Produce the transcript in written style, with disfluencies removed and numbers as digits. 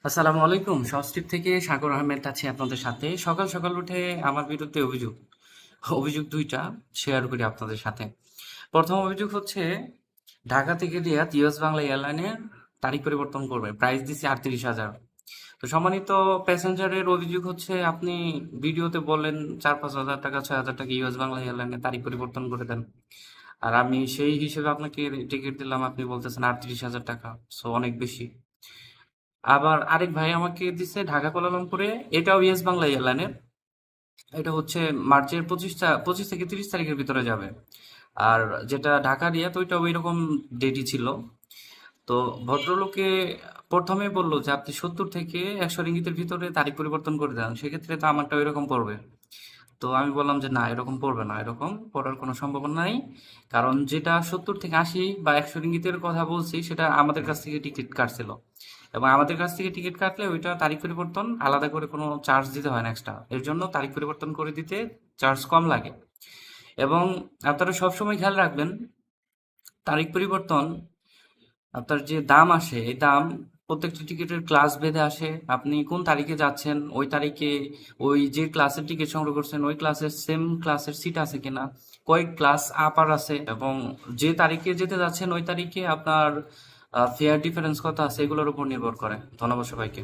আসসালামু আলাইকুম। সস্ট্রিপ থেকে সাগর আহমেদ আছি আপনাদের সাথে। সকাল সকাল উঠে আমার বিরুদ্ধে অভিযোগ দুইটা শেয়ার করি আপনাদের সাথে। প্রথম অভিযোগ হচ্ছে ঢাকা থেকে রিয়াদ ইউএস বাংলা এয়ারলাইনের তারিখ পরিবর্তন করবে, প্রাইস দিচ্ছে 38,000। তো সম্মানিত প্যাসেঞ্জারের অভিযোগ হচ্ছে আপনি ভিডিওতে বললেন 4-5 হাজার টাকা 6,000 টাকা ইউএস বাংলা এয়ারলাইনের তারিখ পরিবর্তন করে দেন, আর আমি সেই হিসেবে আপনাকে টিকিট দিলাম, আপনি বলতেছেন 38,000 টাকা। সো অনেক বেশি। আবার আরেক ভাই আমাকে দিছে ঢাকা কুয়ালালামপুরে, এটাও ইয়েস বাংলা এয়ারলাইনের। এটা হচ্ছে মার্চের 25 থেকে 30 তারিখের ভিতরে যাবে। আর যেটা ঢাকা রিয়াদ ওইটাও ওইরকম ডেটই ছিল। তো ভদ্রলোকে প্রথমে বললো যে আপনি 70 থেকে 100 রিঙ্গিতের ভিতরে তারিখ পরিবর্তন করে দেন, সেক্ষেত্রে তো আমারটা ওইরকম পড়বে। তো আমি বললাম যে না, এরকম পড়বে না, এরকম পড়ার কোনো সম্ভাবনা নাই। কারণ যেটা 70 থেকে 80 বা 100 রিঙ্গিতের কথা বলছি সেটা আমাদের কাছ থেকে টিকিট কাটছিল, এবং আমাদের কাছ থেকে টিকিট কাটলে ওইটা তারিখ পরিবর্তন আলাদা করে কোনো চার্জ দিতে হয় না এক্সট্রা, এর জন্য তারিখ পরিবর্তন করে দিতে চার্জ কম লাগে। এবং আপনারা সবসময় খেয়াল রাখবেন, তারিখ পরিবর্তন আপনার যে দাম আসে এই দাম প্রত্যেকটা টিকিটের ক্লাস ভেদে আসে। আপনি কোন তারিখে যাচ্ছেন ওই তারিখে ওই যে ক্লাসের টিকিট সংগ্রহ করছেন ওই ক্লাসের সেম ক্লাসের সিট আছে কিনা, কয়েক ক্লাস আপার আছে, এবং যে তারিখে যেতে যাচ্ছেন ওই তারিখে আপনার ফেয়ার ডিফারেন্স কত আছে এগুলোর উপর নির্ভর করে। ধন্যবাদ সবাইকে।